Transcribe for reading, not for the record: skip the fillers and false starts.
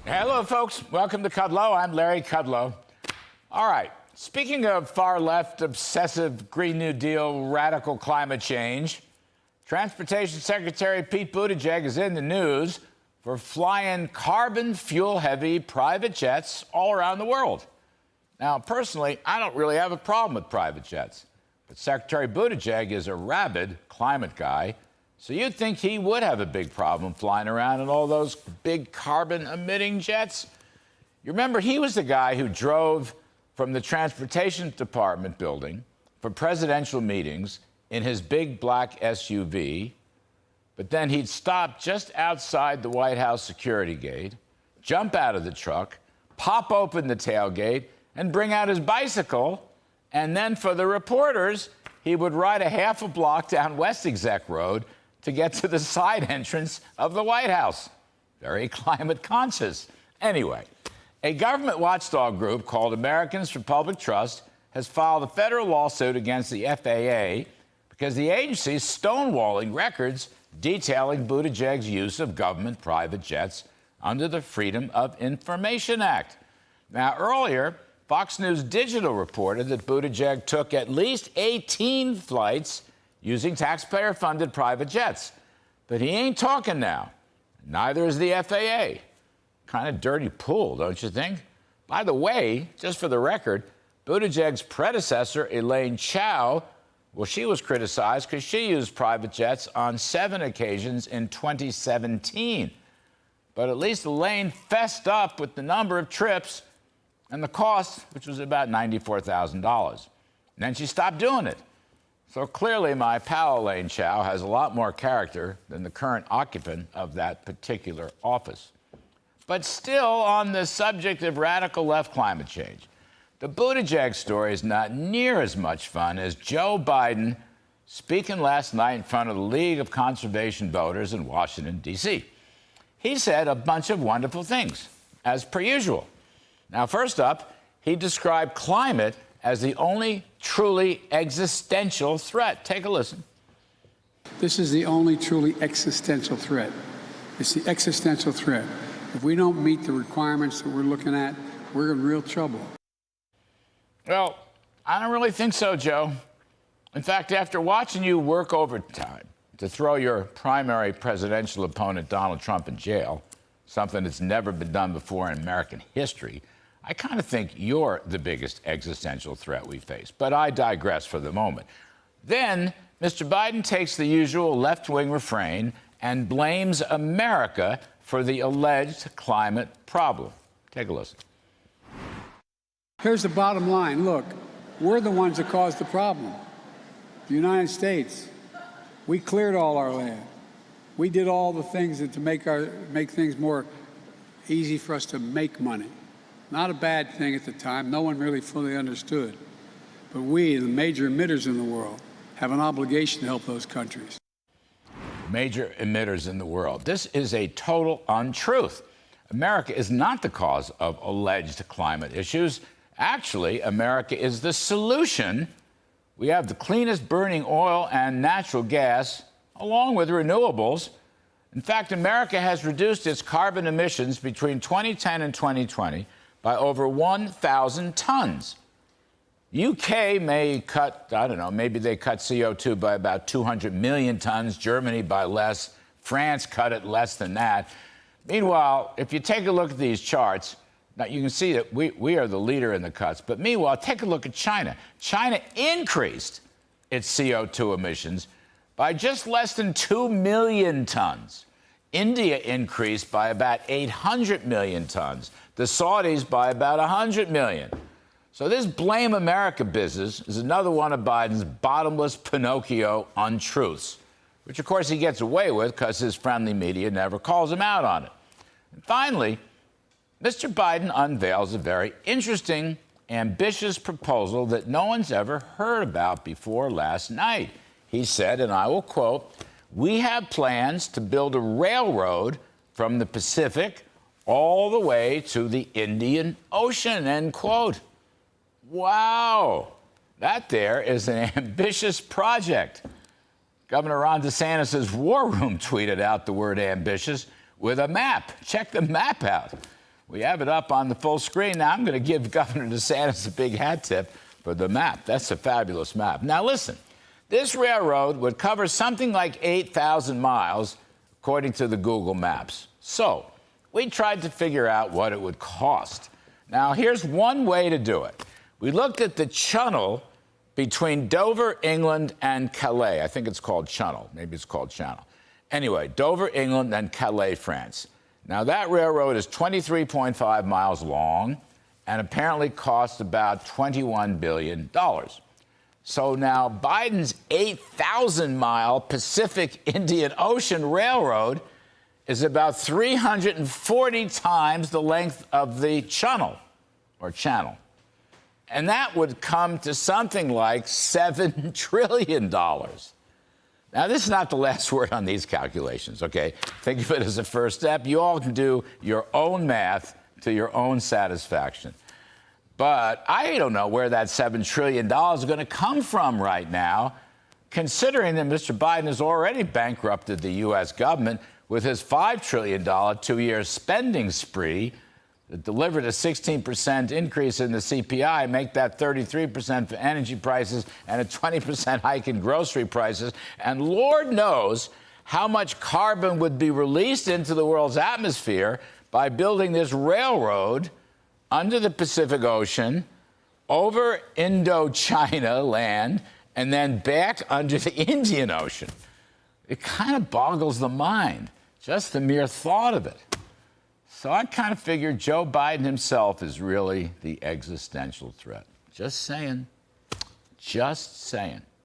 Hello, folks. Welcome to Kudlow. I'm Larry Kudlow. All right. Speaking of far-left, obsessive Green New Deal, radical climate change, Transportation Secretary Pete Buttigieg is in the news for flying carbon fuel-heavy private jets all around the world. Now, personally, I don't really have a problem with private jets, but Secretary Buttigieg is a rabid climate guy, so you'd think he would have a big problem flying around in all those big carbon-emitting jets. You remember, he was the guy who drove from the Transportation Department building for presidential meetings in his big black SUV, but then he'd stop just outside the White House security gate, jump out of the truck, pop open the tailgate, and bring out his bicycle, and then for the reporters, he would ride a half a block down West Exec Road to get to the side entrance of the White House. Very climate conscious. Anyway, a government watchdog group called Americans for Public Trust has filed a federal lawsuit against the FAA because the agency is stonewalling records detailing Buttigieg's use of government private jets under the Freedom of Information Act. Now, earlier, Fox News Digital reported that Buttigieg took at least 18 flights using taxpayer-funded private jets. But he ain't talking now. Neither is the FAA. Kind of dirty pool, don't you think? By the way, just for the record, Buttigieg's predecessor, Elaine Chao, well, she was criticized because she used private jets on 7 occasions in 2017. But at least Elaine fessed up with the number of trips and the cost, which was about $94,000. And then she stopped doing it. So clearly, my pal Elaine Chao has a lot more character than the current occupant of that particular office. But still, on the subject of radical left climate change, the Buttigieg story is not near as much fun as Joe Biden speaking last night in front of the League of Conservation Voters in Washington, D.C. He said a bunch of wonderful things, as per usual. Now, first up, he described climate as the only truly existential threat. Take a listen. This is the only truly existential threat. It's the existential threat. If we don't meet the requirements that we're looking at, we're in real trouble. Well, I don't really think so, Joe. In fact, after watching you work overtime to throw your primary presidential opponent, Donald Trump, in jail, something that's never been done before in American history, I kind of think you're the biggest existential threat we face. But I digress for the moment. Then, Mr. Biden takes the usual left-wing refrain and blames America for the alleged climate problem. Take a listen. Here's the bottom line. Look, we're the ones that caused the problem. The United States. We cleared all our land. We did all the things to make things more easy for us to make money. Not a bad thing at the time. No one really fully understood. But we, the major emitters in the world, have an obligation to help those countries. Major emitters in the world. This is a total untruth. America is not the cause of alleged climate issues. Actually, America is the solution. We have the cleanest burning oil and natural gas, along with renewables. In fact, America has reduced its carbon emissions between 2010 and 2020 by over 1,000 tons. UK may cut, I don't know, maybe they cut CO2 by about 200 million tons, Germany by less, France cut it less than that. Meanwhile, if you take a look at these charts, now you can see that we are the leader in the cuts. But meanwhile, take a look at China. China increased its CO2 emissions by just less than 2 million tons. India increased by about 800 million tons. The Saudis by about 100 million. So this blame America business is another one of Biden's bottomless Pinocchio untruths, which of course he gets away with because his friendly media never calls him out on it. And finally, Mr. Biden unveils a very interesting, ambitious proposal that no one's ever heard about before last night. He said, and I will quote, "We have plans to build a railroad from the Pacific all the way to the Indian Ocean," end quote. Wow, that there is an ambitious project. Governor Ron DeSantis' war room tweeted out the word ambitious with a map. Check the map out. We have it up on the full screen. Now, I'm going to give Governor DeSantis a big hat tip for the map. That's a fabulous map. Now, listen, this railroad would cover something like 8,000 miles, according to the Google Maps. So we tried to figure out what it would cost. Now, here's one way to do it. We looked at the channel between Dover, England, and Calais. I think it's called Channel. Maybe it's called Channel. Anyway, Dover, England, and Calais, France. Now, that railroad is 23.5 miles long and apparently cost about $21 billion. So now Biden's 8,000-mile Pacific Indian Ocean Railroad is about 340 times the length of the channel. And that would come to something like $7 trillion. Now, this is not the last word on these calculations, okay? Think of it as a first step. You all can do your own math to your own satisfaction. But I don't know where that $7 trillion is going to come from right now, considering that Mr. Biden has already bankrupted the U.S. government with his $5 trillion two-year spending spree that delivered a 16% increase in the CPI, make that 33% for energy prices and a 20% hike in grocery prices. And Lord knows how much carbon would be released into the world's atmosphere by building this railroad under the Pacific Ocean, over Indochina land, and then back under the Indian Ocean. It kind of boggles the mind, just the mere thought of it. So I kind of figured Joe Biden himself is really the existential threat. Just saying. Just saying.